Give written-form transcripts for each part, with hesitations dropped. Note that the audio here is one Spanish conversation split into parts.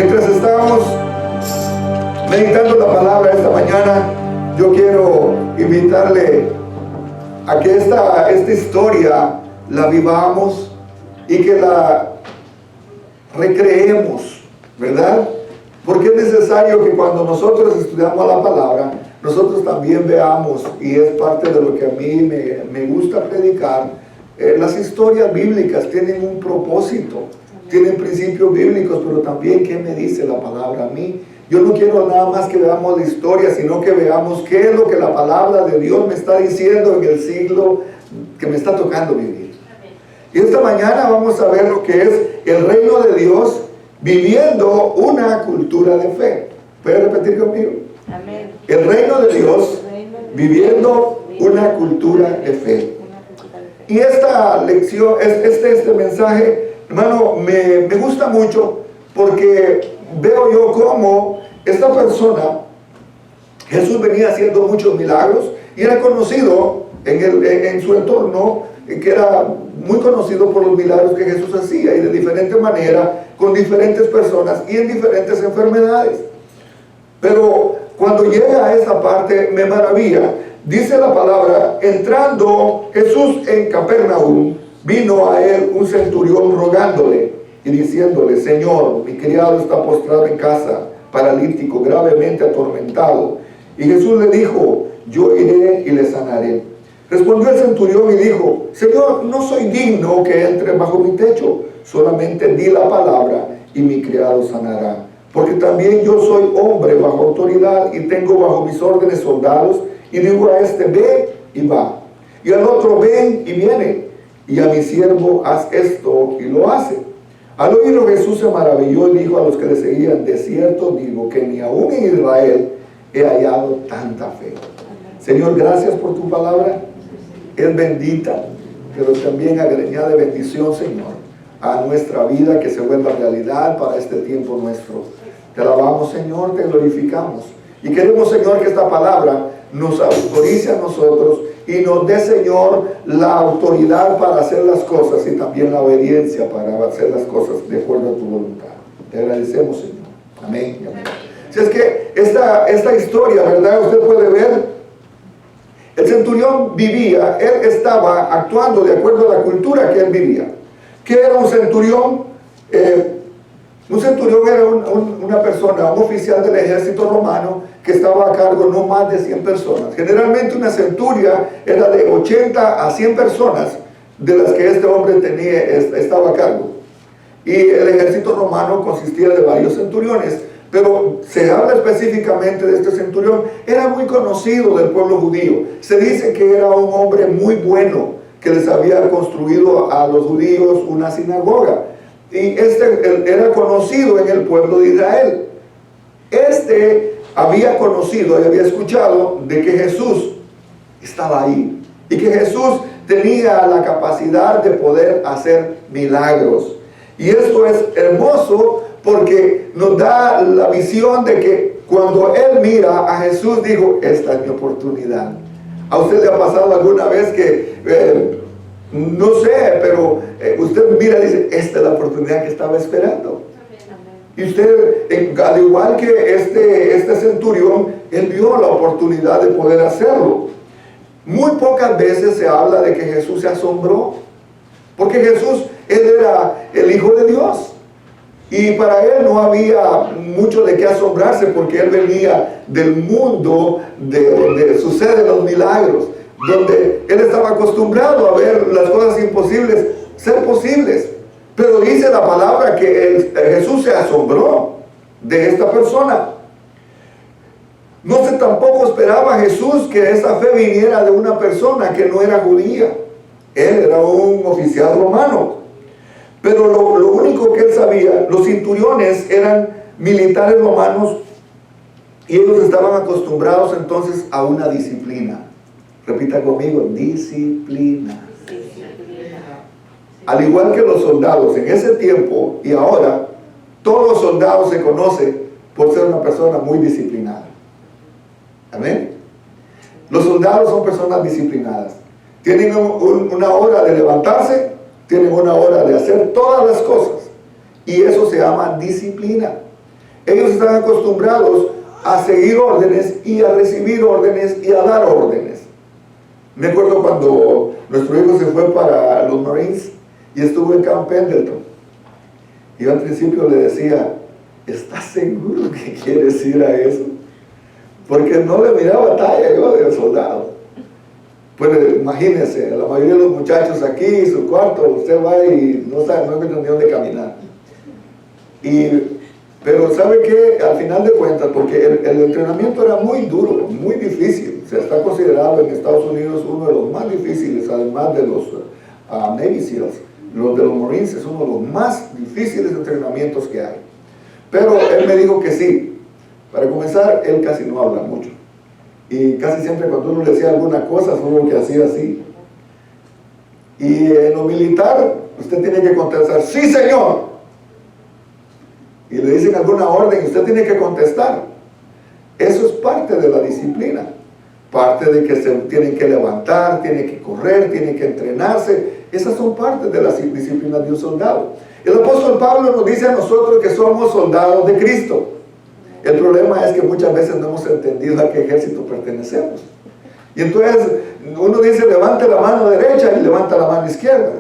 Mientras estábamos meditando la palabra esta mañana, yo quiero invitarle a que esta historia la vivamos y que la recreemos, ¿verdad? Porque es necesario que cuando nosotros estudiamos la palabra, nosotros también veamos, y es parte de lo que a mí me gusta predicar, las historias bíblicas tienen un propósito, tienen principios bíblicos, pero también ¿qué me dice la palabra a mí? Yo no quiero nada más que veamos la historia, sino que veamos qué es lo que la palabra de Dios me está diciendo en el siglo que me está tocando vivir. Y esta mañana vamos a ver lo que es el reino de Dios viviendo una cultura de fe. ¿Puede repetir conmigo? Amén. El reino de Dios viviendo una cultura de fe. Y esta lección, este mensaje, hermano, me gusta mucho porque veo yo cómo esta persona, Jesús venía haciendo muchos milagros y era conocido en su entorno, que era muy conocido por los milagros que Jesús hacía y de diferente manera, con diferentes personas y en diferentes enfermedades. Pero cuando llega a esa parte me maravilla. Dice la palabra, entrando Jesús en Capernaum, vino a él un centurión rogándole y diciéndole: Señor, mi criado está postrado en casa, paralítico, gravemente atormentado. Y Jesús le dijo: yo iré y le sanaré. Respondió el centurión y dijo: Señor, no soy digno que entre bajo mi techo, solamente di la palabra y mi criado sanará. Porque también yo soy hombre bajo autoridad y tengo bajo mis órdenes soldados, y digo a este: ve y va, y al otro: ven y viene, y a mi siervo: haz esto, y lo hace. Al oírlo Jesús se maravilló y dijo a los que le seguían: de cierto digo que ni aún en Israel he hallado tanta fe. Señor, gracias por tu palabra. Es bendita, pero también añade bendición, Señor, a nuestra vida, que se vuelva realidad para este tiempo nuestro. Te alabamos, Señor, te glorificamos. Y queremos, Señor, que esta palabra nos autorice a nosotros y nos dé, Señor, la autoridad para hacer las cosas y también la obediencia para hacer las cosas de acuerdo a tu voluntad. Te agradecemos, Señor. Amén. Amén. Si es que esta historia, ¿verdad? Usted puede ver, el centurión vivía, él estaba actuando de acuerdo a la cultura que él vivía. ¿Qué era un centurión? Un centurión era una persona, un oficial del ejército romano que estaba a cargo no más de 100 personas. Generalmente una centuria era de 80 a 100 personas de las que este hombre estaba a cargo. Y el ejército romano consistía de varios centuriones, pero se habla específicamente de este centurión. Era muy conocido del pueblo judío. Se dice que era un hombre muy bueno, que les había construido a los judíos una sinagoga. Y él era conocido en el pueblo de Israel. Había conocido y había escuchado de que Jesús estaba ahí y que Jesús tenía la capacidad de poder hacer milagros. Y esto es hermoso porque nos da la visión de que cuando él mira a Jesús, dijo: esta es mi oportunidad. ¿A usted le ha pasado alguna vez que no sé, pero usted mira y dice: esta es la oportunidad que estaba esperando? Y usted, al igual que este centurión, él vio la oportunidad de poder hacerlo. Muy pocas veces se habla de que Jesús se asombró, porque Jesús, él era el Hijo de Dios. Y para él no había mucho de qué asombrarse, porque él venía del mundo de donde suceden los milagros, donde él estaba acostumbrado a ver las cosas imposibles ser posibles. Pero dice la palabra que Jesús se asombró de esta persona. No se tampoco esperaba Jesús que esa fe viniera de una persona que no era judía. Él era un oficial romano. Pero lo único que él sabía, los centuriones eran militares romanos y ellos estaban acostumbrados entonces a una disciplina. Repita conmigo: disciplina. Al igual que los soldados en ese tiempo y ahora, todos los soldados se conocen por ser una persona muy disciplinada. Amén. Los soldados son personas disciplinadas. Tienen una hora de levantarse, tienen una hora de hacer todas las cosas. Y eso se llama disciplina. Ellos están acostumbrados a seguir órdenes y a recibir órdenes y a dar órdenes. Me acuerdo cuando nuestro hijo se fue para los Marines y estuvo en Camp Pendleton. Y yo al principio le decía, ¿estás seguro que quieres ir a eso? Porque no le miraba talla yo de soldado. Pues imagínense, la mayoría de los muchachos aquí, su cuarto, usted va y no sabe, no encuentra ni dónde caminar. Pero ¿sabe qué? Al final de cuentas, porque el entrenamiento era muy duro, muy difícil. Se está considerado en Estados Unidos uno de los más difíciles, además de los Navy SEALs. Los de los Marines es uno de los más difíciles entrenamientos que hay. Pero él me dijo que sí. Para comenzar, él casi no habla mucho. Y casi siempre cuando uno le decía alguna cosa, solo que hacía así. Y en lo militar, usted tiene que contestar, ¡sí, señor! Y le dicen alguna orden y usted tiene que contestar. Eso es parte de la disciplina. Parte de que se tienen que levantar, tienen que correr, tienen que entrenarse. Esas son partes de las disciplinas de un soldado. El apóstol Pablo nos dice a nosotros que somos soldados de Cristo. El problema es que muchas veces no hemos entendido a qué ejército pertenecemos. Y entonces uno dice, levante la mano derecha y levanta la mano izquierda.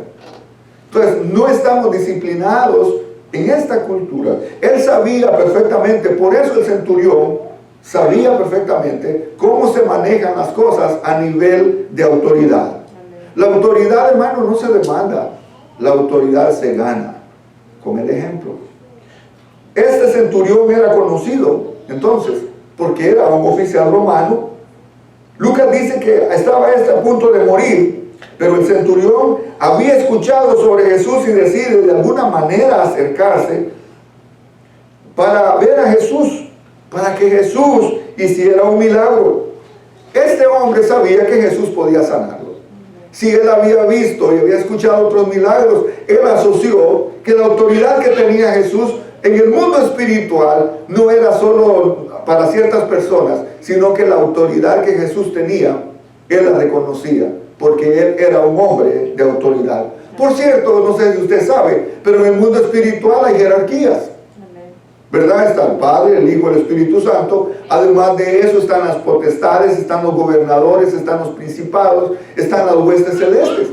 Entonces no estamos disciplinados en esta cultura. Él sabía perfectamente, por eso el centurión sabía perfectamente cómo se manejan las cosas a nivel de autoridad. La autoridad, hermano, no se demanda, la autoridad se gana con el ejemplo. Este centurión era conocido entonces porque era un oficial romano. Lucas dice que estaba a punto de morir, pero el centurión había escuchado sobre Jesús y decide de alguna manera acercarse para ver a Jesús, para que Jesús hiciera un milagro. Este hombre sabía que Jesús podía sanarlo. Si él había visto y había escuchado otros milagros, él asoció que la autoridad que tenía Jesús en el mundo espiritual no era solo para ciertas personas, sino que la autoridad que Jesús tenía, él la reconocía, porque él era un hombre de autoridad. Por cierto, no sé si usted sabe, pero en el mundo espiritual hay jerarquías, ¿verdad? Está el Padre, el Hijo, el Espíritu Santo. Además de eso están las potestades, están los gobernadores, están los principados, están las huestes celestes,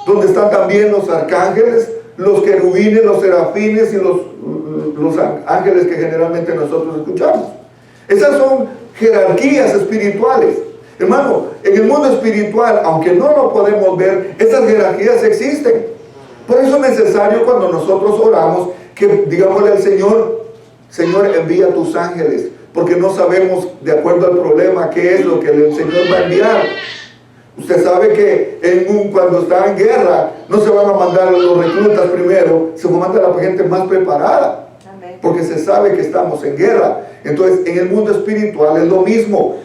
donde están también los arcángeles, los querubines, los serafines y los ángeles que generalmente nosotros escuchamos. Esas son jerarquías espirituales. Hermano, en el mundo espiritual, aunque no lo podemos ver, esas jerarquías existen. Por eso es necesario cuando nosotros oramos que digámosle al Señor, Señor, envía tus ángeles, porque no sabemos de acuerdo al problema qué es lo que el Señor va a enviar. Usted sabe que cuando está en guerra no se van a mandar los reclutas primero, se manda a la gente más preparada, porque se sabe que estamos en guerra. Entonces en el mundo espiritual es lo mismo.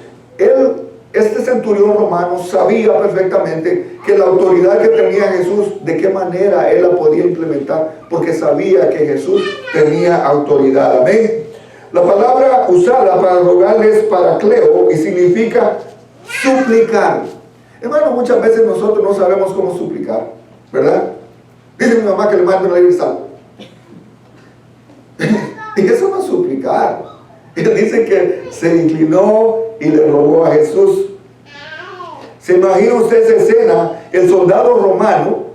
Este centurión romano sabía perfectamente que la autoridad que tenía Jesús, de qué manera él la podía implementar, porque sabía que Jesús tenía autoridad. Amén. La palabra usada para rogar es paracleo y significa suplicar. Hermano, muchas veces nosotros no sabemos cómo suplicar, ¿verdad? Dice mi mamá que le mande una libra de sal. Y eso no es suplicar. Él dice que se inclinó y le rogó a Jesús. ¿Se imagina usted esa escena? El soldado romano,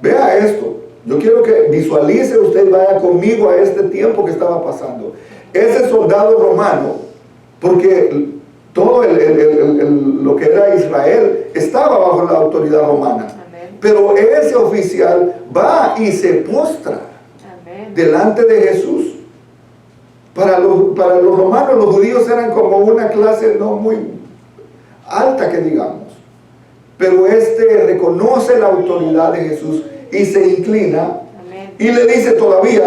vea esto. Yo quiero que visualice usted, vaya conmigo a este tiempo que estaba pasando. Ese soldado romano, porque todo lo que era Israel estaba bajo la autoridad romana. Amén. Pero ese oficial va y se postra. Amén. Delante de Jesús. Para los romanos, los judíos eran como una clase no muy alta que digamos. Pero reconoce la autoridad de Jesús y se inclina. Amén. Y le dice todavía,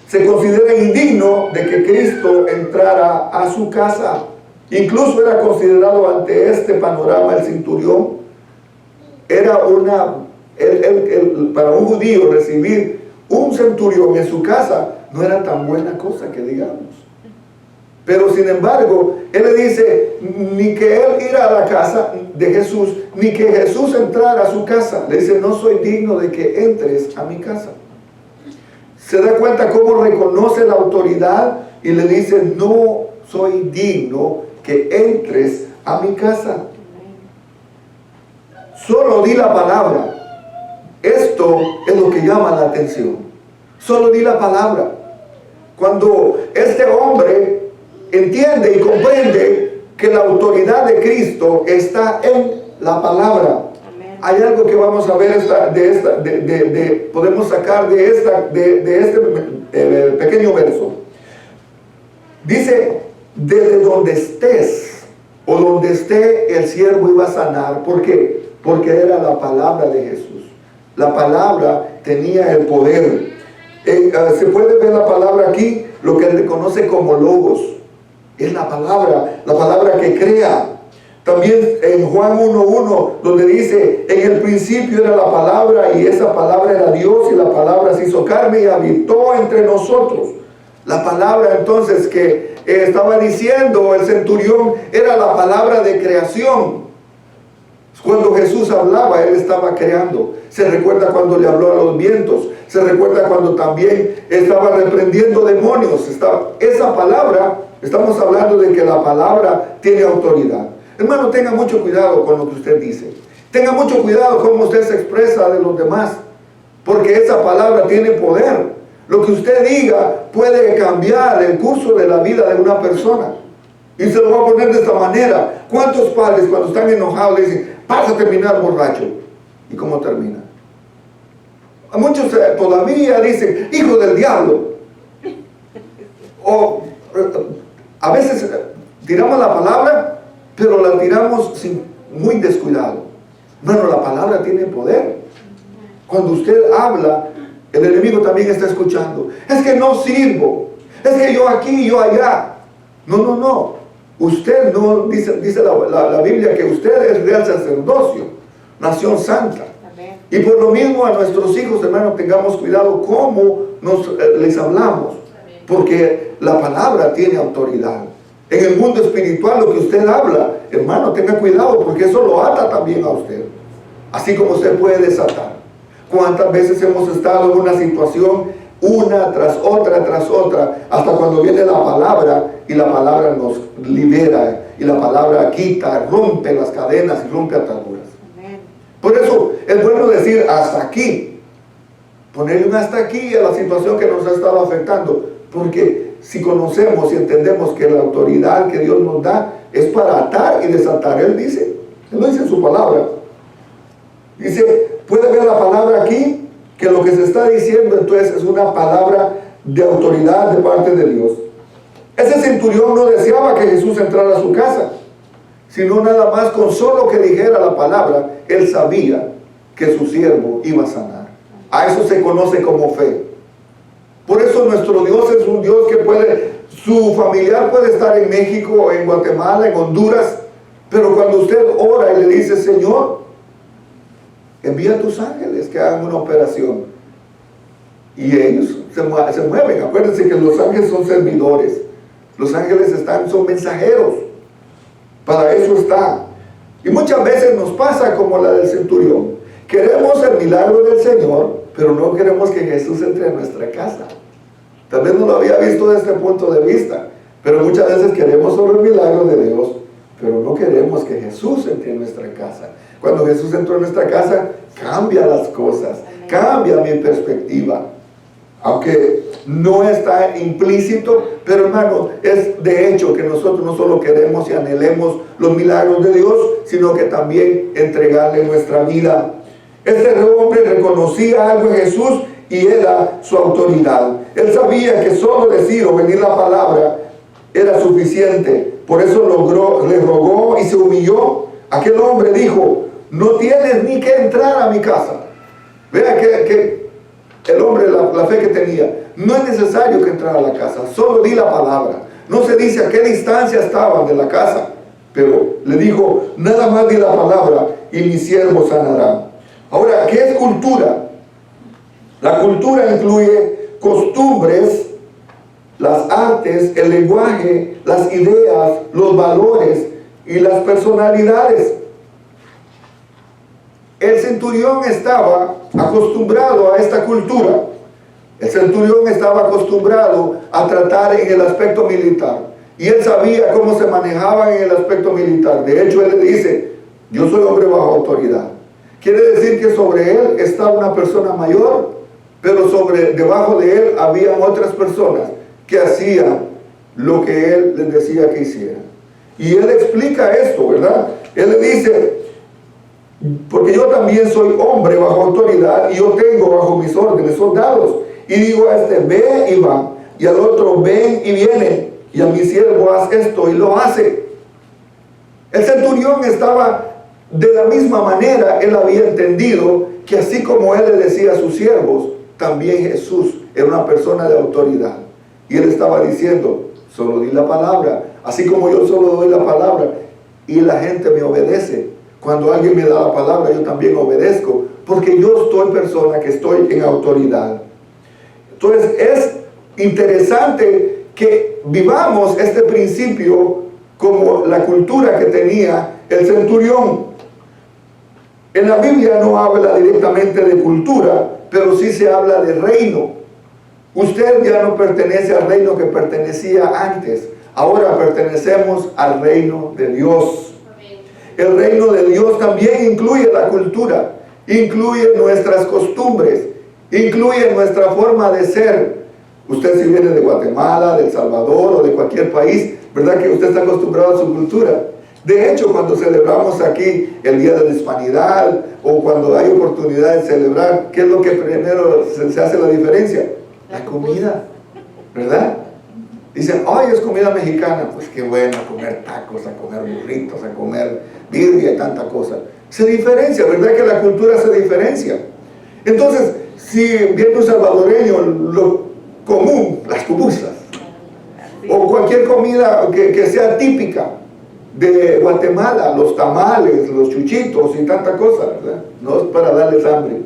se considera indigno de que Cristo entrara a su casa. Incluso era considerado ante este panorama el centurión. Era para un judío recibir un centurión en su casa no era tan buena cosa que digamos. Pero sin embargo, él le dice, ni que él ir a la casa de Jesús, ni que Jesús entrara a su casa. Le dice, no soy digno de que entres a mi casa. Se da cuenta cómo reconoce la autoridad y le dice, no soy digno que entres a mi casa. Solo di la palabra. Esto es lo que llama la atención. Solo di la palabra. Cuando este hombre entiende y comprende que la autoridad de Cristo está en la palabra. Hay algo que vamos a ver podemos sacar de este pequeño verso. Dice, desde donde estés o donde esté el siervo iba a sanar. ¿Por qué? Porque era la palabra de Jesús. La palabra tenía el poder. Se puede ver la palabra aquí, lo que le conoce como logos. Es la palabra que crea. También en Juan 1:1, donde dice, en el principio era la palabra y esa palabra era Dios y la palabra se hizo carne y habitó entre nosotros. La palabra entonces que estaba diciendo el centurión era la palabra de creación. Cuando Jesús hablaba, Él estaba creando. Se recuerda cuando le habló a los vientos. Se recuerda cuando también estaba reprendiendo demonios. Esa palabra, estamos hablando de que la palabra tiene autoridad. Hermano, tenga mucho cuidado con lo que usted dice. Tenga mucho cuidado con cómo usted se expresa de los demás. Porque esa palabra tiene poder. Lo que usted diga puede cambiar el curso de la vida de una persona. Y se lo voy a poner de esta manera. ¿Cuántos padres cuando están enojados le dicen, vas a terminar borracho? ¿Y cómo termina? A muchos todavía dicen, hijo del diablo. O a veces tiramos la palabra, pero la tiramos muy descuidado. Bueno, la palabra tiene poder. Cuando usted habla, el enemigo también está escuchando. Es que no sirvo. Es que yo aquí, yo allá. No. Usted no, dice la Biblia que usted es real sacerdocio, nación santa. Amén. Y por lo mismo a nuestros hijos, hermanos, tengamos cuidado cómo les hablamos. Amén. Porque la palabra tiene autoridad. En el mundo espiritual lo que usted habla, hermano, tenga cuidado porque eso lo ata también a usted. Así como usted puede desatar. ¿Cuántas veces hemos estado en una situación, una tras otra, hasta cuando viene la palabra y la palabra nos libera y la palabra quita, rompe las cadenas y rompe ataduras? Amén. Por eso es bueno decir hasta aquí, ponerle un hasta aquí a la situación que nos ha estado afectando, porque si conocemos y entendemos que la autoridad que Dios nos da es para atar y desatar. Él lo dice en su palabra. Dice, puede ver la palabra aquí, que lo que se está diciendo entonces es una palabra de autoridad de parte de Dios. Ese centurión no deseaba que Jesús entrara a su casa, sino nada más con solo que dijera la palabra, él sabía que su siervo iba a sanar. A eso se conoce como fe. Por eso nuestro Dios es un Dios que su familiar puede estar en México, en Guatemala, en Honduras, pero cuando usted ora y le dice, Señor, envía a tus ángeles que hagan una operación, y ellos se mueven. Acuérdense que los ángeles son servidores, los ángeles son mensajeros, para eso está. Y muchas veces nos pasa como la del centurión, queremos el milagro del Señor, pero no queremos que Jesús entre en nuestra casa. Tal vez no lo había visto desde este punto de vista, pero muchas veces queremos solo el milagro de Dios, pero no queremos que Jesús entre en nuestra casa. Cuando Jesús entró en nuestra casa, cambia las cosas, cambia mi perspectiva. Aunque no está implícito, pero hermano, es de hecho que nosotros no solo queremos y anhelemos los milagros de Dios, sino que también entregarle nuestra vida. Este hombre reconocía algo en Jesús y era su autoridad. Él sabía que solo decir o venir la palabra era suficiente. Por eso le rogó y se humilló. Aquel hombre dijo, no tienes ni que entrar a mi casa. Vea que el hombre, la fe que tenía, no es necesario que entrara a la casa, solo di la palabra. No se dice a qué distancia estaban de la casa, pero le dijo, nada más di la palabra y mi siervo sanará. Ahora, ¿qué es cultura? La cultura incluye costumbres, las artes, el lenguaje, las ideas, los valores y las personalidades. El centurión estaba acostumbrado a esta cultura. El centurión estaba acostumbrado a tratar en el aspecto militar. Y él sabía cómo se manejaba en el aspecto militar. De hecho, él le dice, yo soy hombre bajo autoridad. Quiere decir que sobre él estaba una persona mayor, pero debajo de él habían otras personas que hacían lo que él les decía que hicieran. Y él explica esto, ¿verdad? Él le dice, porque yo también soy hombre bajo autoridad y yo tengo bajo mis órdenes soldados. Y digo a este, ve y va, y al otro, ven y viene, y a mi siervo haz esto y lo hace. El centurión estaba de la misma manera, él había entendido que así como él le decía a sus siervos, también Jesús era una persona de autoridad. Y él estaba diciendo, solo di la palabra, así como yo solo doy la palabra y la gente me obedece. Cuando alguien me da la palabra, yo también obedezco, porque yo estoy persona que estoy en autoridad. Entonces es interesante que vivamos este principio como la cultura que tenía el centurión. En la Biblia no habla directamente de cultura, pero sí se habla de reino. Usted ya no pertenece al reino que pertenecía antes. Ahora pertenecemos al reino de Dios. El reino de Dios también incluye la cultura, incluye nuestras costumbres, incluye nuestra forma de ser. Usted si viene de Guatemala, de El Salvador o de cualquier país, ¿verdad que usted está acostumbrado a su cultura? De hecho, cuando celebramos aquí el Día de la Hispanidad o cuando hay oportunidad de celebrar, ¿qué es lo que primero se hace la diferencia? La comida, ¿verdad? Dicen, ay, es comida mexicana. Pues qué bueno, a comer tacos, a comer burritos, a comer birria y tanta cosa. Se diferencia, ¿verdad que la cultura se diferencia? Entonces, si viene un salvadoreño, lo común, las pupusas, o cualquier comida que sea típica de Guatemala, los tamales, los chuchitos y tanta cosa, ¿verdad? No es para darles hambre.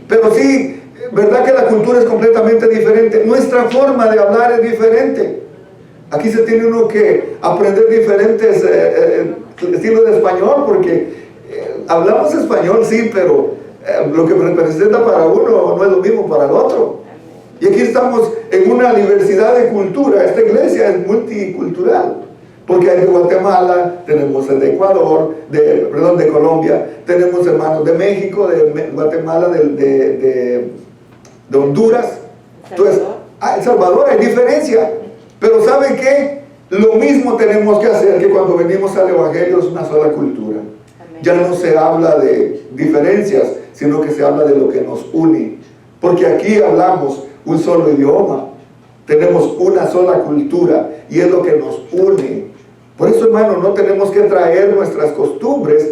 Pero sí, ¿verdad que la cultura es completamente diferente? Nuestra forma de hablar es diferente. Aquí se tiene uno que aprender diferentes estilos de español, porque hablamos español, sí, pero lo que representa para uno no es lo mismo para el otro. Y aquí estamos en una diversidad de cultura. Esta iglesia es multicultural, porque hay de Guatemala, tenemos de Ecuador, de Colombia, tenemos hermanos de México, de Guatemala, de Honduras. Entonces, El Salvador hay diferencia. Pero ¿saben qué? Lo mismo tenemos que hacer que cuando venimos al Evangelio, es una sola cultura. Ya no se habla de diferencias, sino que se habla de lo que nos une. Porque aquí hablamos un solo idioma, tenemos una sola cultura y es lo que nos une. Por eso, hermano, no tenemos que traer nuestras costumbres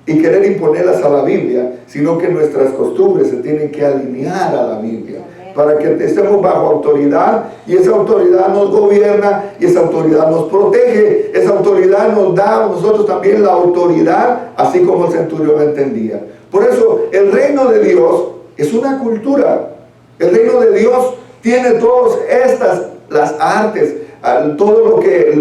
y querer imponerlas a la Biblia, sino que nuestras costumbres se tienen que alinear a la Biblia, para que estemos bajo autoridad, y esa autoridad nos gobierna, y esa autoridad nos protege, esa autoridad nos da a nosotros también la autoridad, así como el centurión entendía. Por eso el reino de Dios es una cultura. El reino de Dios tiene todas estas, las artes, todo lo que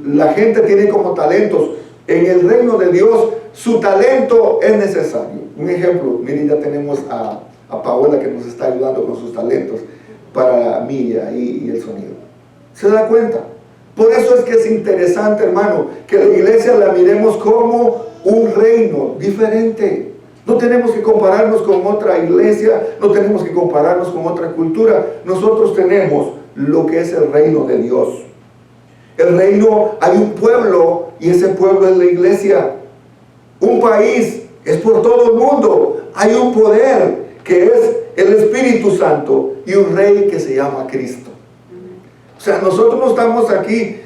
la gente tiene como talentos. En el reino de Dios su talento es necesario. Un ejemplo, miren, ya tenemos a Paola que nos está ayudando con sus talentos para Milla y el sonido. ¿Se da cuenta? Por eso es que es interesante, hermano, que la iglesia la miremos como un reino diferente. No tenemos que compararnos con otra iglesia, no tenemos que compararnos con otra cultura. Nosotros tenemos lo que es el reino de Dios. El reino, hay un pueblo y ese pueblo es la iglesia. Un país es por todo el mundo. Hay un poder que es el Espíritu Santo y un rey que se llama Cristo. O sea, nosotros no estamos aquí,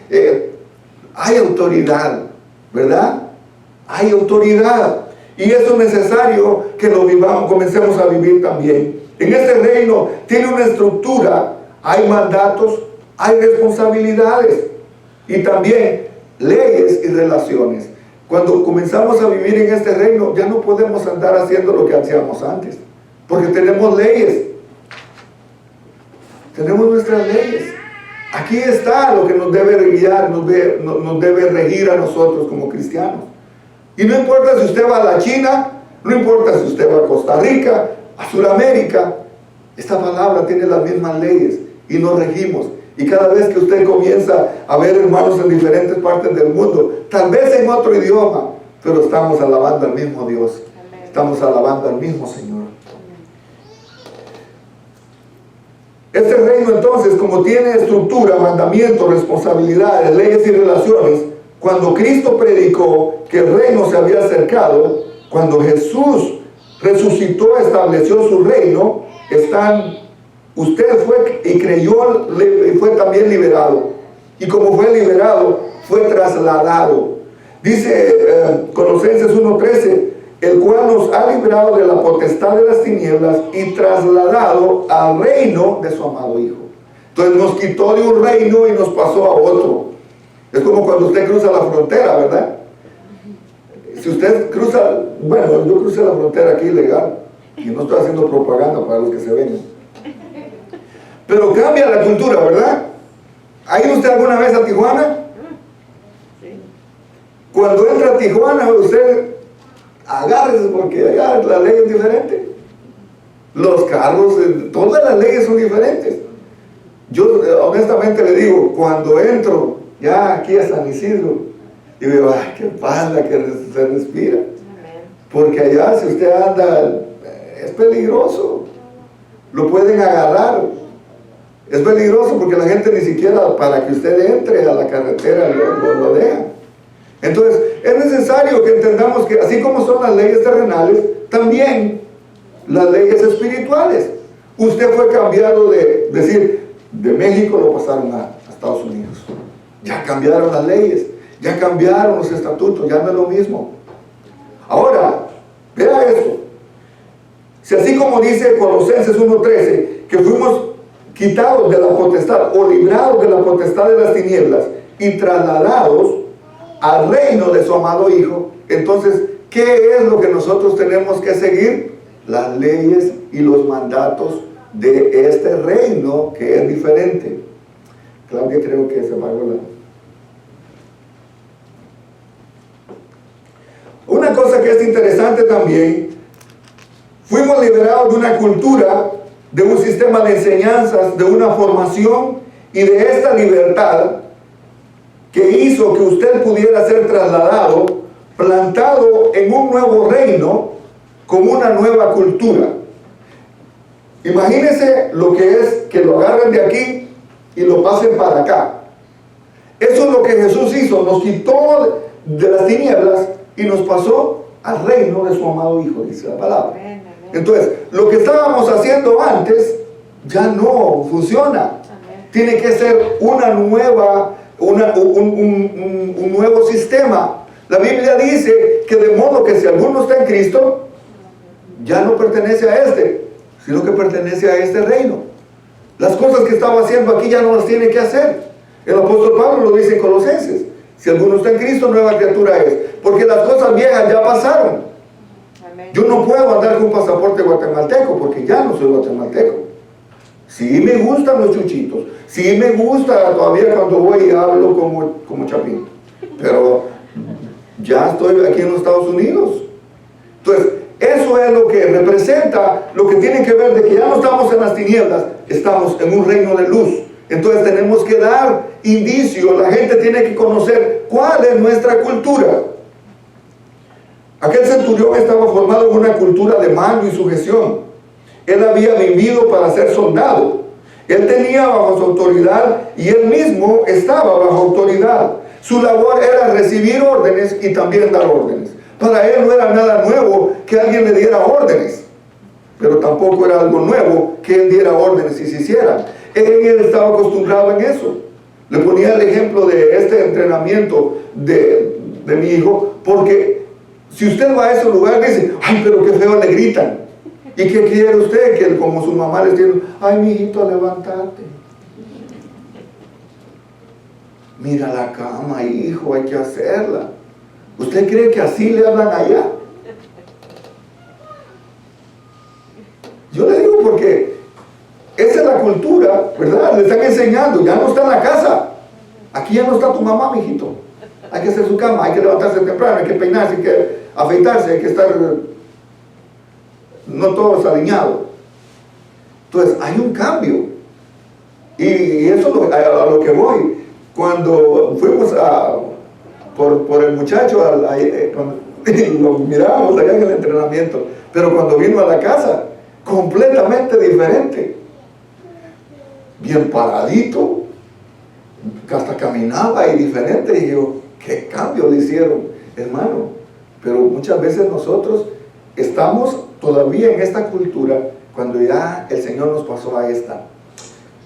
hay autoridad, ¿verdad? Hay autoridad. Y eso es necesario que lo vivamos, comencemos a vivir también. En este reino tiene una estructura, hay mandatos, hay responsabilidades y también leyes y relaciones. Cuando comenzamos a vivir en este reino, ya no podemos andar haciendo lo que hacíamos antes, porque tenemos leyes. Tenemos nuestras leyes. Aquí está lo que nos debe guiar, nos debe regir a nosotros como cristianos. Y no importa si usted va a la China, no importa si usted va a Costa Rica, a Sudamérica, Esta palabra tiene las mismas leyes y nos regimos. Y cada vez que usted comienza a ver hermanos en diferentes partes del mundo, tal vez en otro idioma, pero estamos alabando al mismo Dios. Amén. Estamos alabando al mismo Señor. Este reino entonces, como tiene estructura, mandamientos, responsabilidades, leyes y relaciones, cuando Cristo predicó que el reino se había acercado, cuando Jesús resucitó, estableció su reino, usted fue y creyó y fue también liberado. Y como fue liberado, fue trasladado. Dice Colosenses 1:13, el cual nos ha librado de la potestad de las tinieblas y trasladado al reino de su amado Hijo. Entonces nos quitó de un reino y nos pasó a otro. Es como cuando usted cruza la frontera, ¿verdad? Si usted cruza, bueno, yo crucé la frontera aquí ilegal y no estoy haciendo propaganda para los que se vengan. Pero cambia la cultura, ¿verdad? ¿Ha ido usted alguna vez a Tijuana? Cuando entra a Tijuana, usted agárrese porque allá la ley es diferente. Los carros, todas las leyes son diferentes. Yo honestamente le digo, cuando entro ya aquí a San Isidro, y veo, ay, qué paz la que se respira. Porque allá si usted anda, es peligroso. Lo pueden agarrar. Es peligroso porque la gente ni siquiera para que usted entre a la carretera lo deja. Entonces, es necesario que entendamos que así como son las leyes terrenales, también las leyes espirituales. Usted fue cambiado de México lo pasaron a Estados Unidos. Ya cambiaron las leyes, ya cambiaron los estatutos, ya no es lo mismo. Ahora, vea esto. Si así como dice Colosenses 1:13, que fuimos quitados de la potestad o librados de la potestad de las tinieblas y trasladados al reino de su amado Hijo, entonces, ¿qué es lo que nosotros tenemos que seguir? Las leyes y los mandatos de este reino que es diferente. Claudia, creo que se apagó Una cosa que es interesante también, fuimos liberados de una cultura, de un sistema de enseñanzas, de una formación y de esta libertad que hizo que usted pudiera ser trasladado, plantado en un nuevo reino con una nueva cultura. Imagínese lo que es que lo agarren de aquí y lo pasen para acá. Eso es lo que Jesús hizo, nos quitó de las tinieblas y nos pasó al reino de su amado Hijo, dice la palabra. Entonces, lo que estábamos haciendo antes ya no funciona. Tiene que ser una nueva, un nuevo sistema. La Biblia dice que de modo que si alguno está en Cristo, ya no pertenece a sino que pertenece a este reino. Las cosas que estaba haciendo aquí ya no las tiene que hacer. El apóstol Pablo lo dice en Colosenses. Si alguno está en Cristo, nueva criatura es. Porque las cosas viejas ya pasaron. Yo no puedo andar con un pasaporte guatemalteco porque ya no soy guatemalteco. Sí me gustan los chuchitos. Sí me gusta todavía cuando voy y hablo como chapín. Pero ya estoy aquí en los Estados Unidos. Entonces, eso es lo que representa, lo que tiene que ver de que ya no estamos en las tinieblas, estamos en un reino de luz. Entonces tenemos que dar indicio, la gente tiene que conocer cuál es nuestra cultura. Aquel centurión estaba formado en una cultura de mando y sujeción. Él había vivido para ser soldado. Él tenía bajo su autoridad y él mismo estaba bajo autoridad. Su labor era recibir órdenes y también dar órdenes. Para él no era nada nuevo que alguien le diera órdenes, pero tampoco era algo nuevo que él diera órdenes y se hicieran. Él estaba acostumbrado en eso. Le ponía el ejemplo de este entrenamiento de mi hijo, porque si usted va a ese lugar dice, ay, pero qué feo le gritan. ¿Y qué quiere usted? Que como su mamá le dice, ay, mijito, levántate. Mira la cama, hijo, hay que hacerla. ¿Usted cree que así le hablan allá? Yo le digo porque esa es la cultura, ¿verdad? Le están enseñando, ya no está en la casa. Aquí ya no está tu mamá, mijito. Hay que hacer su cama, hay que levantarse temprano, hay que peinarse, hay que afeitarse, hay que estar no todo desaliñado. Entonces hay un cambio. Y eso es a lo que voy. Cuando fuimos por el muchacho, lo mirábamos allá en el entrenamiento, pero cuando vino a la casa, completamente diferente. Bien paradito, hasta caminaba y diferente. Y yo, ¿qué cambio le hicieron, hermano? Pero muchas veces nosotros estamos todavía en esta cultura cuando ya el Señor nos pasó a esta.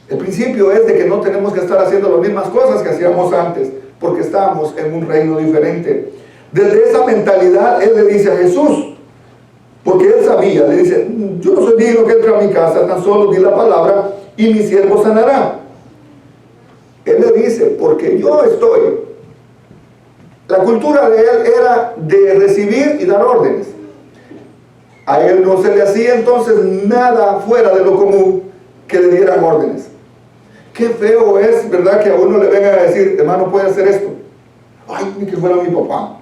El principio es de que no tenemos que estar haciendo las mismas cosas que hacíamos antes, porque estamos en un reino diferente. Desde esa mentalidad, él le dice a Jesús, porque él sabía, le dice, yo no soy digno que entre a mi casa, tan solo di la palabra y mi siervo sanará. Él le dice, porque yo estoy. La cultura de él era de recibir y dar órdenes. A él no se le hacía entonces nada fuera de lo común que le dieran órdenes. Qué feo es, ¿verdad?, que a uno le vengan a decir, hermano, puede hacer esto. Ay, ni que fuera mi papá.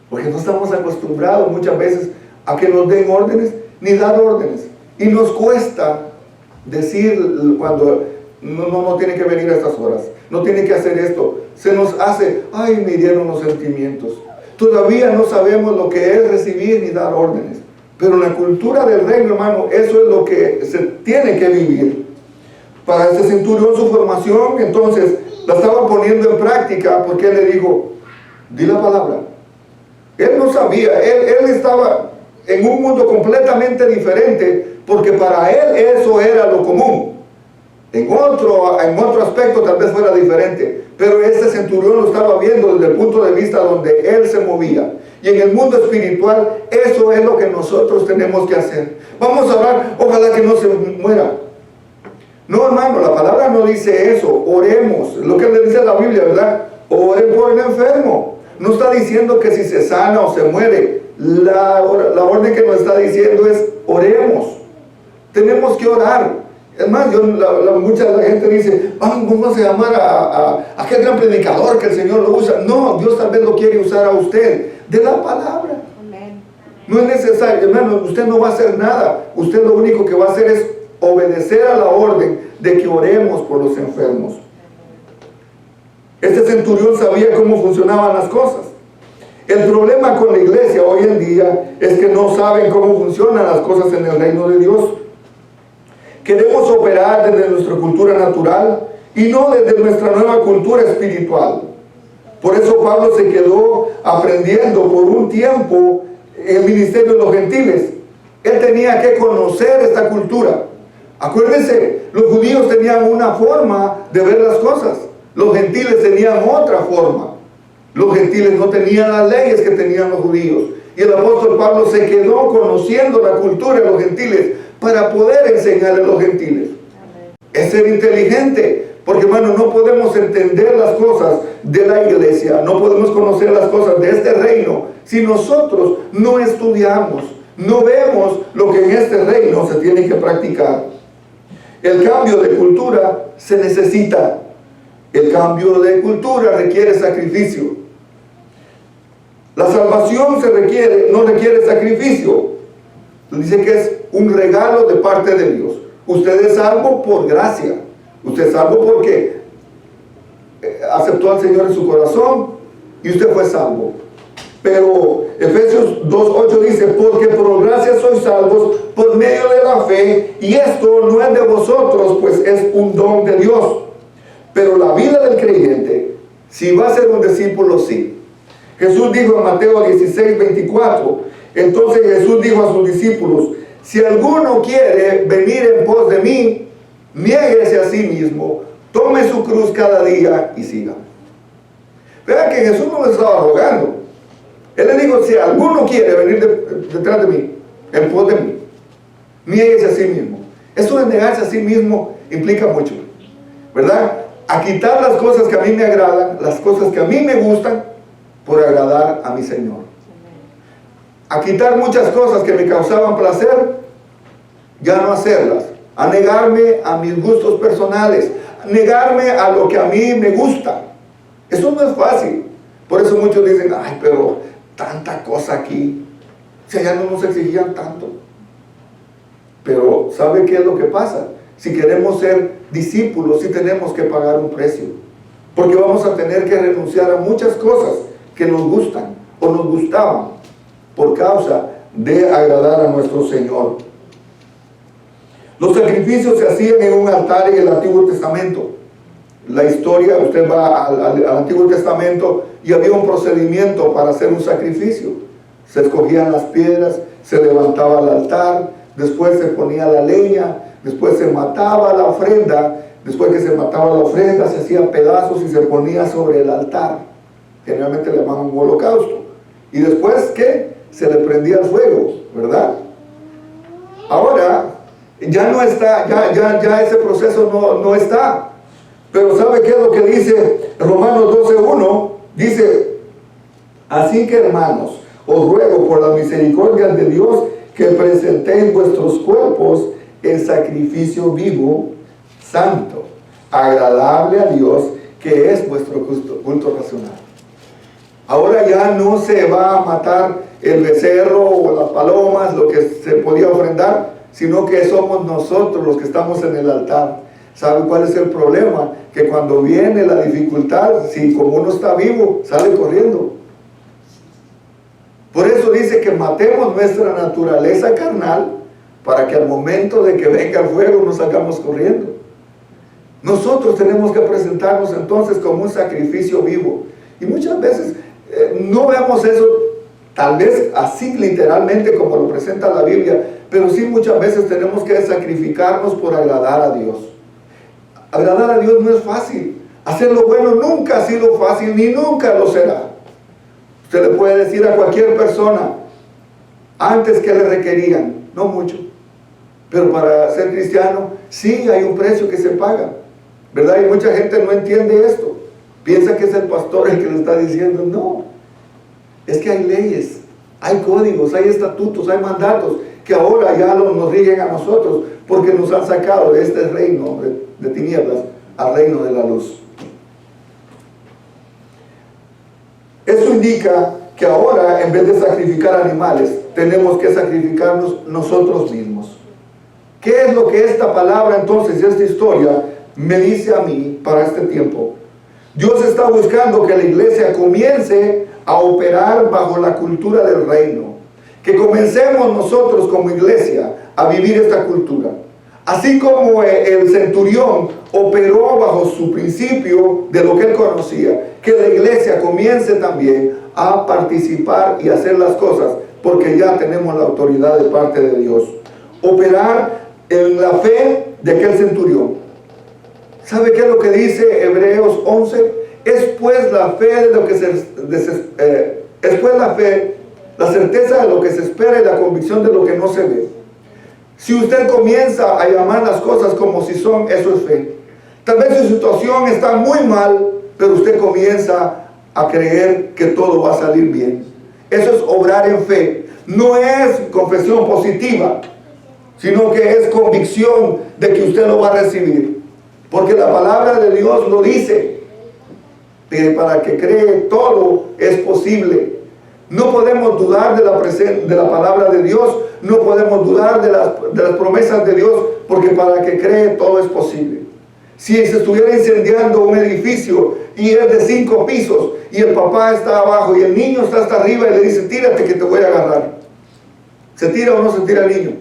Porque no estamos acostumbrados muchas veces a que nos den órdenes, ni dar órdenes. Y nos cuesta decir cuando no tiene que venir a estas horas, no tiene que hacer esto. Se nos hace, ay, me dieron los sentimientos. Todavía no sabemos lo que es recibir ni dar órdenes. Pero en la cultura del reino, hermano, eso es lo que se tiene que vivir. Para este centurión, su formación, entonces, la estaba poniendo en práctica, porque él le dijo, di la palabra. Él no sabía, él estaba en un mundo completamente diferente, porque para él eso era lo común. En otro aspecto tal vez fuera diferente, pero este centurión lo estaba viendo desde el punto de vista donde él se movía. Y en el mundo espiritual, eso es lo que nosotros tenemos que hacer. Vamos a orar, ojalá que no se muera. No, hermano, la palabra no dice eso. Oremos, lo que le dice la Biblia, ¿verdad? Oren por el enfermo. No está diciendo que si se sana o se muere. La orden que nos está diciendo es oremos. Tenemos que orar. Es más, mucha gente dice, vamos a llamar a aquel gran predicador que el Señor lo usa. No, Dios tal vez lo quiere usar a usted. De la palabra. Amén. No es necesario, hermano, usted no va a hacer nada. Usted lo único que va a hacer es obedecer a la orden de que oremos por los enfermos. Este centurión sabía cómo funcionaban las cosas. El problema con la iglesia hoy en día es que no saben cómo funcionan las cosas en el reino de Dios. Queremos operar desde nuestra cultura natural y no desde nuestra nueva cultura espiritual. Por eso Pablo se quedó aprendiendo por un tiempo el ministerio de los gentiles. Él tenía que conocer esta cultura. Acuérdense, los judíos tenían una forma de ver las cosas. Los gentiles tenían otra forma. Los gentiles no tenían las leyes que tenían los judíos. Y el apóstol Pablo se quedó conociendo la cultura de los gentiles para poder enseñarle a los gentiles. Amén. Es ser inteligente, porque hermano, no podemos entender las cosas de la iglesia, no podemos conocer las cosas de este reino si nosotros no estudiamos, no vemos lo que en este reino se tiene que practicar. El cambio de cultura se necesita. El cambio de cultura requiere sacrificio. La salvación no requiere sacrificio. Dice que es un regalo de parte de Dios. Usted es salvo por gracia. Usted es salvo porque aceptó al Señor en su corazón y usted fue salvo. Pero Efesios 2:8 dice, porque por gracia sois salvos por medio de la fe, y esto no es de vosotros, pues es un don de Dios. Pero la vida del creyente, si va a ser un discípulo, sí. Jesús dijo en Mateo 16:24, entonces Jesús dijo a sus discípulos, si alguno quiere venir en pos de mí, niéguese a sí mismo, tome su cruz cada día y siga. Vean que Jesús no le estaba rogando. Él le dijo, si alguno quiere venir detrás de mí, en pos de mí, niéguese a sí mismo. Esto de negarse a sí mismo implica mucho, ¿verdad? A quitar las cosas que a mí me agradan, las cosas que a mí me gustan, por agradar a mi Señor. A quitar muchas cosas que me causaban placer, ya no hacerlas. A negarme a mis gustos personales, a negarme a lo que a mí me gusta. Eso no es fácil. Por eso muchos dicen, ay, pero tanta cosa aquí, si allá no nos exigían tanto. Pero ¿sabe qué es lo que pasa? Si queremos ser discípulos, sí tenemos que pagar un precio. Porque vamos a tener que renunciar a muchas cosas que nos gustan o nos gustaban por causa de agradar a nuestro Señor. Los sacrificios se hacían en un altar en el Antiguo Testamento. La historia, usted va al Antiguo Testamento y había un procedimiento para hacer un sacrificio. Se escogían las piedras, se levantaba el altar, después se ponía la leña, después se mataba la ofrenda, después que se mataba la ofrenda se hacía pedazos y se ponía sobre el altar. Generalmente le llamaban un holocausto. Y después, ¿qué? Se le prendía el fuego, ¿verdad? Ahora, ya no está, ya ese proceso no está. Pero ¿sabe qué es lo que dice Romanos 12:1? Dice, así que hermanos, os ruego por la misericordia de Dios que presentéis vuestros cuerpos en sacrificio vivo, santo, agradable a Dios, que es vuestro culto racional. Ahora ya no se va a matar el becerro o las palomas, lo que se podía ofrendar, sino que somos nosotros los que estamos en el altar. ¿Sabe cuál es el problema? Que cuando viene la dificultad, si como uno está vivo, sale corriendo. Por eso dice que matemos nuestra naturaleza carnal para que al momento de que venga el fuego nos salgamos corriendo. Nosotros tenemos que presentarnos entonces como un sacrificio vivo. Y muchas veces no vemos eso tal vez así literalmente como lo presenta la Biblia, pero sí muchas veces tenemos que sacrificarnos por agradar a Dios. Agradar a Dios no es fácil. Hacer lo bueno nunca ha sido fácil ni nunca lo será. Usted le puede decir a cualquier persona, antes que le requerían, no mucho, pero para ser cristiano sí hay un precio que se paga, ¿verdad? Y mucha gente no entiende esto. Piensa que es el pastor el que le está diciendo. No, es que hay leyes, hay códigos, hay estatutos, hay mandatos que ahora ya nos rigen a nosotros porque nos han sacado de este reino de tinieblas al reino de la luz. Eso indica que ahora, en vez de sacrificar animales, tenemos que sacrificarnos nosotros mismos. ¿Qué es lo que esta palabra entonces, esta historia, me dice a mí para este tiempo? Dios está buscando que la iglesia comience a operar bajo la cultura del reino. Que comencemos nosotros como iglesia a vivir esta cultura. Así como el centurión operó bajo su principio de lo que él conocía, que la iglesia comience también a participar y hacer las cosas, porque ya tenemos la autoridad de parte de Dios. Operar en la fe de aquel centurión. ¿Sabe qué es lo que dice Hebreos 11? Es pues la fe de lo que la certeza de lo que se espera y la convicción de lo que no se ve. Si usted comienza a llamar las cosas como si son, eso es fe. Tal vez su situación está muy mal, pero usted comienza a creer que todo va a salir bien. Eso es obrar en fe. No es confesión positiva, sino que es convicción de que usted lo va a recibir. Porque la palabra de Dios lo dice. Que para que cree todo es posible. No podemos dudar de la palabra de Dios. No podemos dudar de las promesas de Dios. Porque para que cree todo es posible. Si se estuviera incendiando un edificio y es de 5 pisos y el papá está abajo y el niño está hasta arriba y le dice, tírate que te voy a agarrar. ¿Se tira o no se tira el niño?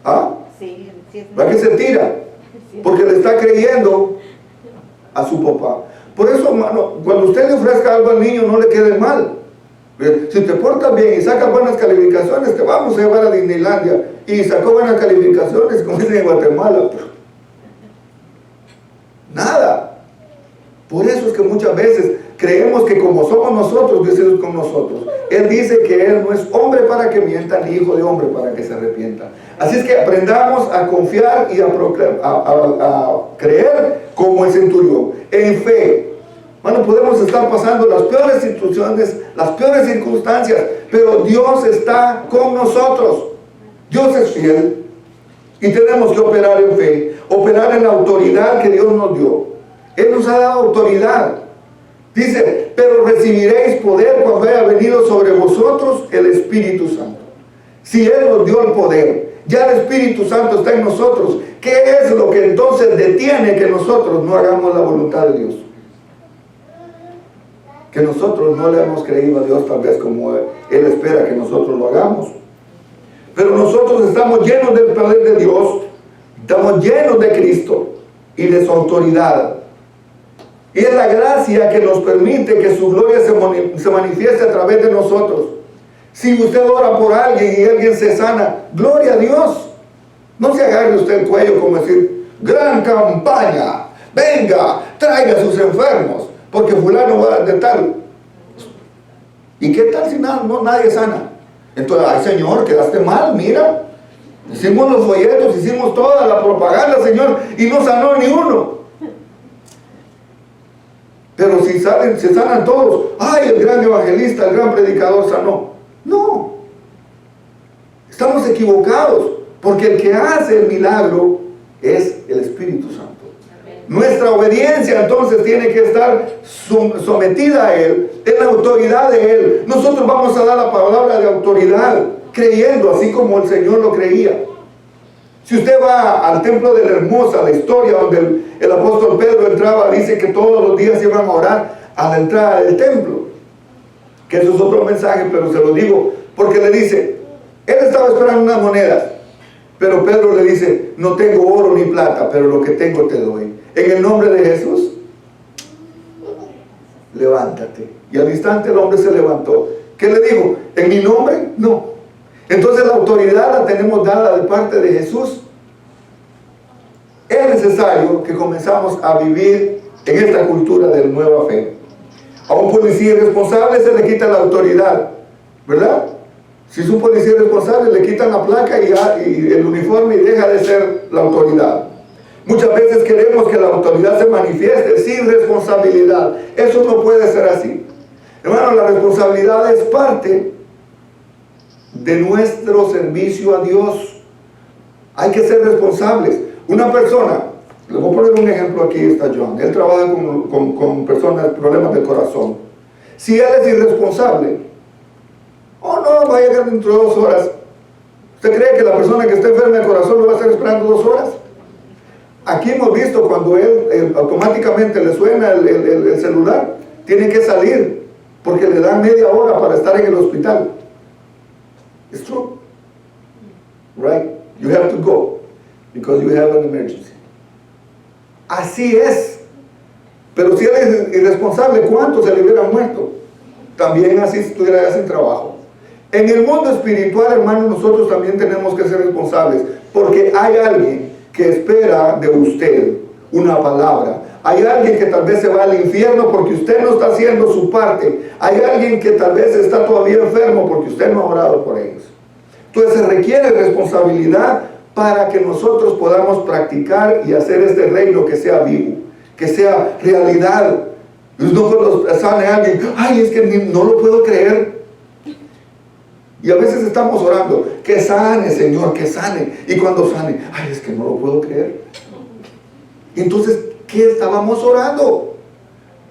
¿Ah? Sí, sí. ¿Para qué se tira? Porque le está creyendo a su papá. Por eso, hermano, cuando usted le ofrezca algo al niño, no le quede mal. Si te portas bien y sacas buenas calificaciones, te vamos a llevar a Disneylandia. Y sacó buenas calificaciones, como dicen en Guatemala. Nada. Por eso es que muchas veces creemos que como somos nosotros, Dios es con nosotros. Él dice que Él no es hombre para que mienta, ni hijo de hombre para que se arrepienta. Así es que aprendamos a confiar y a creer como el centurión, en fe. Bueno, podemos estar pasando las peores situaciones, las peores circunstancias, pero Dios está con nosotros. Dios es fiel y tenemos que operar en fe, operar en la autoridad que Dios nos dio. Él nos ha dado autoridad. Dice, pero recibiréis poder cuando haya venido sobre vosotros el Espíritu Santo. Si Él nos dio el poder, ya el Espíritu Santo está en nosotros, ¿qué es lo que entonces detiene que nosotros no hagamos la voluntad de Dios? Que nosotros no le hemos creído a Dios tal vez como Él espera que nosotros lo hagamos. Pero nosotros estamos llenos del poder de Dios, estamos llenos de Cristo y de su autoridad. Y es la gracia que nos permite que su gloria se manifieste a través de nosotros. Si usted ora por alguien y alguien se sana, gloria a Dios. No se agarre usted el cuello como decir, gran campaña, venga, traiga a sus enfermos, porque fulano va de tal. ¿Y qué tal si nadie sana? Entonces, ay Señor, quedaste mal, mira. Hicimos los folletos, hicimos toda la propaganda, Señor, y no sanó ni uno. Pero si se sanan todos, ay, el gran evangelista, el gran predicador sanó. No, estamos equivocados, porque el que hace el milagro es el Espíritu Santo. Nuestra obediencia entonces tiene que estar sometida a Él, en la autoridad de Él. Nosotros vamos a dar la palabra de autoridad, creyendo así como el Señor lo creía. Si usted va al templo de la Hermosa, la historia donde el apóstol Pedro entraba, dice que todos los días iban a orar a la entrada del templo. Que eso es otro mensaje, pero se lo digo porque le dice, él estaba esperando unas monedas, pero Pedro le dice, no tengo oro ni plata, pero lo que tengo te doy. En el nombre de Jesús, levántate. Y al instante el hombre se levantó. ¿Qué le dijo? ¿En mi nombre? No. Entonces la autoridad la tenemos dada de parte de Jesús. Es necesario que comenzamos a vivir en esta cultura de nueva fe. A un policía irresponsable se le quita la autoridad, ¿verdad? Si es un policía irresponsable, le quitan la placa y el uniforme y deja de ser la autoridad. Muchas veces queremos que la autoridad se manifieste sin responsabilidad. Eso no puede ser así. Hermano, la responsabilidad es parte de nuestro servicio a Dios. Hay que ser responsables. Una persona, les voy a poner un ejemplo aquí, está John. Él trabaja con personas con problemas del corazón. Si él es irresponsable, no, va a llegar dentro de 2 horas. ¿Usted cree que la persona que está enferma del corazón lo va a estar esperando 2 horas? Aquí hemos visto cuando él automáticamente le suena el celular, tiene que salir porque le dan media hora para estar en el hospital. It's true, right? You have to go because you have an emergency. Así es. Pero si él es irresponsable, ¿cuántos se le hubieran muerto? También así estuviera ya sin trabajo. En el mundo espiritual, hermanos, nosotros también tenemos que ser responsables, porque hay alguien que espera de usted una palabra. Hay alguien que tal vez se va al infierno porque usted no está haciendo su parte. Hay alguien que tal vez está todavía enfermo porque usted no ha orado por ellos. Entonces se requiere responsabilidad para que nosotros podamos practicar y hacer este reino que sea vivo, que sea realidad. No cuando sane alguien, ay, es que no lo puedo creer. Y a veces estamos orando, que sane, Señor, que sane. Y cuando sane, ay, es que no lo puedo creer. Y entonces, ¿qué estábamos orando?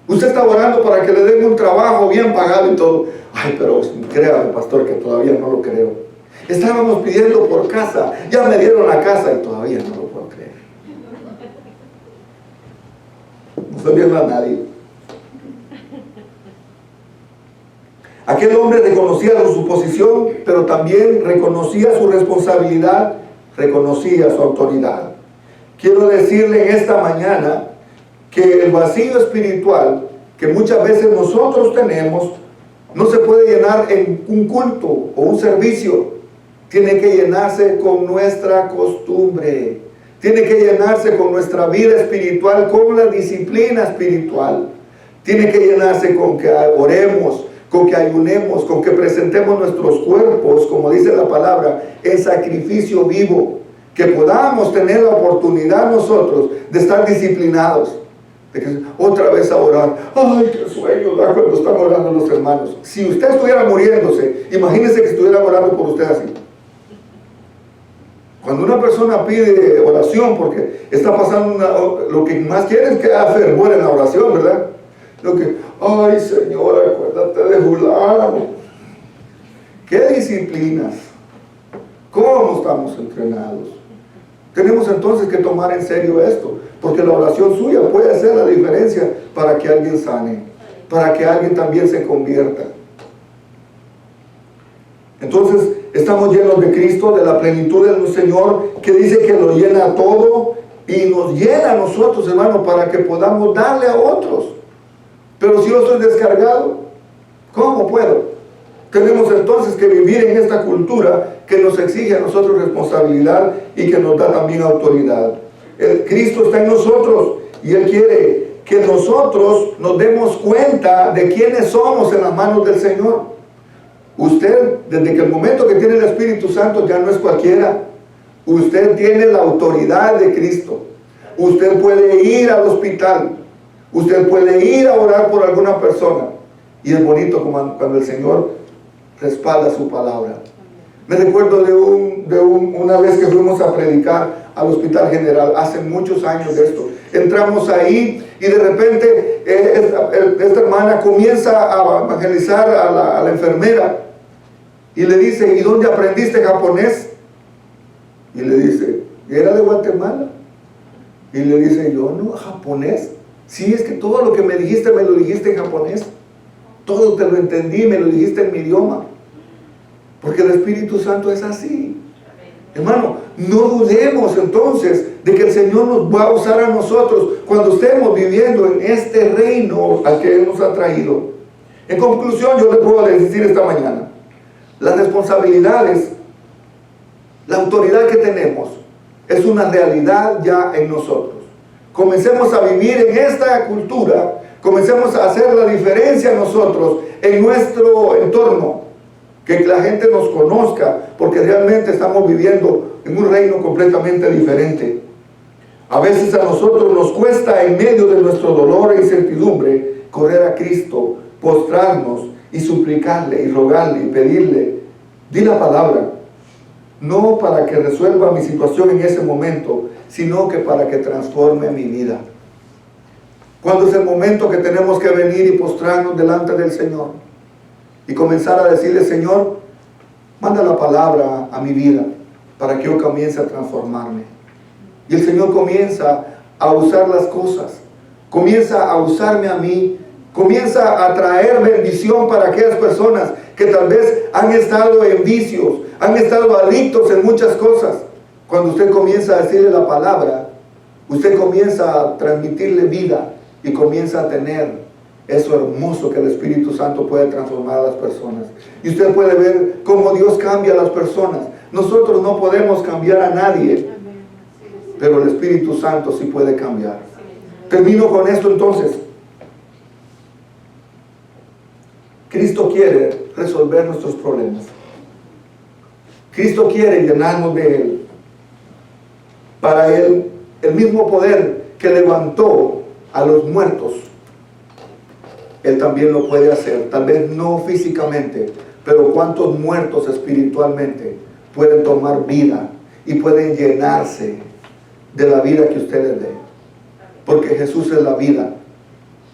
Usted está orando para que le den un trabajo bien pagado y todo. Ay, pero créame, pastor, que todavía no lo creo. Estábamos pidiendo por casa, ya me dieron la casa y todavía no lo puedo creer. No estoy viendo a nadie. Aquel hombre reconocía su posición, pero también reconocía su responsabilidad, reconocía su autoridad. Quiero decirle en esta mañana que el vacío espiritual que muchas veces nosotros tenemos no se puede llenar en un culto o un servicio. Tiene que llenarse con nuestra costumbre. Tiene que llenarse con nuestra vida espiritual, con la disciplina espiritual. Tiene que llenarse con que oremos, con que ayunemos, con que presentemos nuestros cuerpos, como dice la palabra, en sacrificio vivo. Que podamos tener la oportunidad nosotros de estar disciplinados. De que otra vez a orar. Ay, qué sueño da cuando están orando los hermanos. Si usted estuviera muriéndose, imagínese que estuviera orando por usted así. Cuando una persona pide oración porque está pasando lo que más quiere es que haya fervor en la oración, ¿verdad? Lo que, ay Señor, acuérdate de fulano. ¿Qué disciplinas? ¿Cómo estamos entrenados? Tenemos entonces que tomar en serio esto, porque la oración suya puede hacer la diferencia para que alguien sane, para que alguien también se convierta. Entonces, estamos llenos de Cristo, de la plenitud del Señor, que dice que lo llena todo y nos llena a nosotros, hermano, para que podamos darle a otros. Pero si yo estoy descargado, ¿cómo puedo? Tenemos entonces que vivir en esta cultura que nos exige a nosotros responsabilidad y que nos da también autoridad. El Cristo está en nosotros y Él quiere que nosotros nos demos cuenta de quiénes somos en las manos del Señor. Usted, desde que el momento que tiene el Espíritu Santo, ya no es cualquiera. Usted tiene la autoridad de Cristo. Usted puede ir al hospital. Usted puede ir a orar por alguna persona. Y es bonito cuando el Señor respalda su palabra. Me recuerdo de una vez que fuimos a predicar al Hospital General, hace muchos años de esto. Entramos ahí y de repente esta hermana comienza a evangelizar a la enfermera y le dice, ¿y dónde aprendiste japonés? Y le dice, ¿era de Guatemala? Y le dice, yo no, japonés. Sí, es que todo lo que me dijiste lo dijiste en japonés. Todo te lo entendí, me lo dijiste en mi idioma. Porque el Espíritu Santo es así. Hermano, no dudemos entonces de que el Señor nos va a usar a nosotros cuando estemos viviendo en este reino al que Él nos ha traído. En conclusión, yo le puedo decir esta mañana, las responsabilidades, la autoridad que tenemos es una realidad ya en nosotros. Comencemos a vivir en esta cultura, comencemos a hacer la diferencia nosotros en nuestro entorno, que la gente nos conozca, porque realmente estamos viviendo en un reino completamente diferente. A veces a nosotros nos cuesta, en medio de nuestro dolor e incertidumbre, correr a Cristo, postrarnos y suplicarle y rogarle y pedirle, di la palabra, no para que resuelva mi situación en ese momento, sino que para que transforme mi vida. ¿Cuándo es el momento que tenemos que venir y postrarnos delante del Señor? Y comenzar a decirle, Señor, manda la palabra a mi vida para que yo comience a transformarme. Y el Señor comienza a usar las cosas, comienza a usarme a mí, comienza a traer bendición para aquellas personas que tal vez han estado en vicios, han estado adictos en muchas cosas. Cuando usted comienza a decirle la palabra, usted comienza a transmitirle vida y comienza a tener eso hermoso que el Espíritu Santo puede transformar a las personas. Y usted puede ver cómo Dios cambia a las personas. Nosotros no podemos cambiar a nadie, pero el Espíritu Santo sí puede cambiar. Termino con esto entonces. Cristo quiere resolver nuestros problemas. Cristo quiere llenarnos de Él. Para Él, el mismo poder que levantó a los muertos, Él también lo puede hacer. Tal vez no físicamente, pero cuántos muertos espiritualmente pueden tomar vida y pueden llenarse de la vida que usted les dé. Porque Jesús es la vida.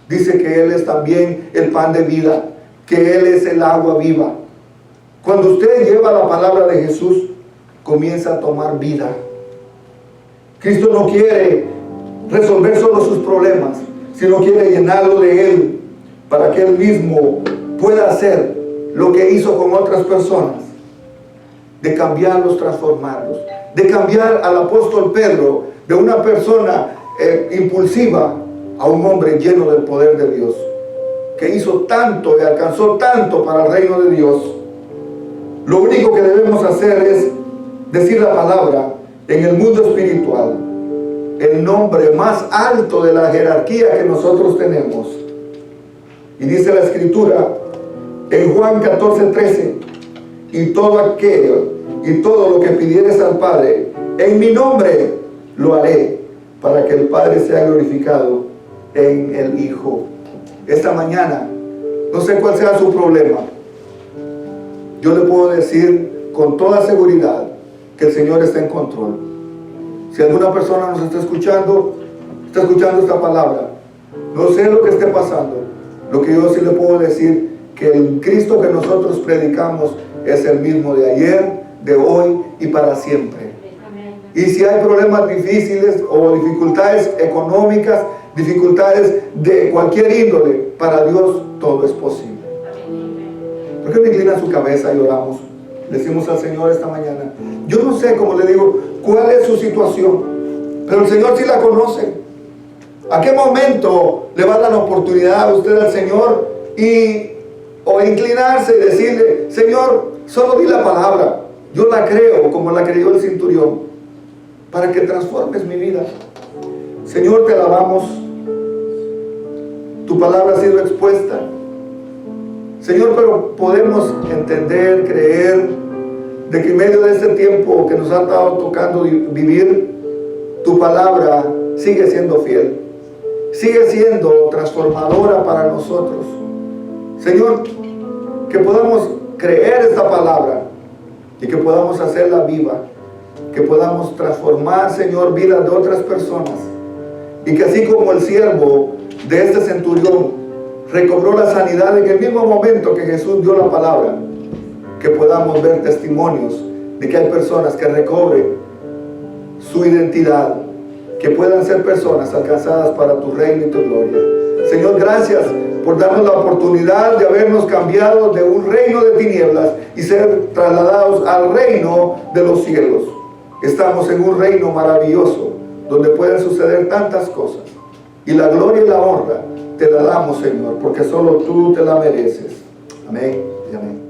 Dice que Él es también el pan de vida, que Él es el agua viva. Cuando usted lleva la palabra de Jesús, comienza a tomar vida. Cristo no quiere resolver solo sus problemas, sino quiere llenarlo de Él, para que Él mismo pueda hacer lo que hizo con otras personas, de cambiarlos, transformarlos, de cambiar al apóstol Pedro de una persona impulsiva a un hombre lleno del poder de Dios, que hizo tanto y alcanzó tanto para el reino de Dios. Lo único que debemos hacer es decir la palabra en el mundo espiritual, el nombre más alto de la jerarquía que nosotros tenemos. Y dice la Escritura en Juan 14:13, y todo aquello y todo lo que pidieres al Padre en mi nombre lo haré, para que el Padre sea glorificado en el Hijo. Esta mañana, no sé cuál sea su problema, yo le puedo decir con toda seguridad que el Señor está en control. Si alguna persona nos está escuchando esta palabra, no sé lo que esté pasando, lo que yo sí le puedo decir, que el Cristo que nosotros predicamos es el mismo de ayer, de hoy y para siempre. Y si hay problemas difíciles o dificultades económicas, dificultades de cualquier índole, para Dios todo es posible. ¿Por qué no inclina su cabeza y oramos? Le decimos al Señor esta mañana. Yo no sé, como le digo, cuál es su situación, pero el Señor sí la conoce. ¿A qué momento le va a dar la oportunidad a usted al Señor o inclinarse y decirle: Señor, solo di la palabra, yo la creo como la creyó el centurión, para que transformes mi vida? Señor, te alabamos. Tu palabra ha sido expuesta, Señor, pero podemos entender, creer de que en medio de este tiempo que nos ha estado tocando vivir, tu palabra sigue siendo fiel, sigue siendo transformadora para nosotros. Señor, que podamos creer esta palabra y que podamos hacerla viva, que podamos transformar, Señor, vidas de otras personas, y que así como el siervo de este centurión recobró la sanidad en el mismo momento que Jesús dio la palabra, que podamos ver testimonios de que hay personas que recobren su identidad, que puedan ser personas alcanzadas para tu reino y tu gloria. Señor, gracias por darnos la oportunidad de habernos cambiado de un reino de tinieblas y ser trasladados al reino de los cielos. Estamos en un reino maravilloso donde pueden suceder tantas cosas, y la gloria y la honra te la damos, Señor, porque solo tú te la mereces. Amén y amén.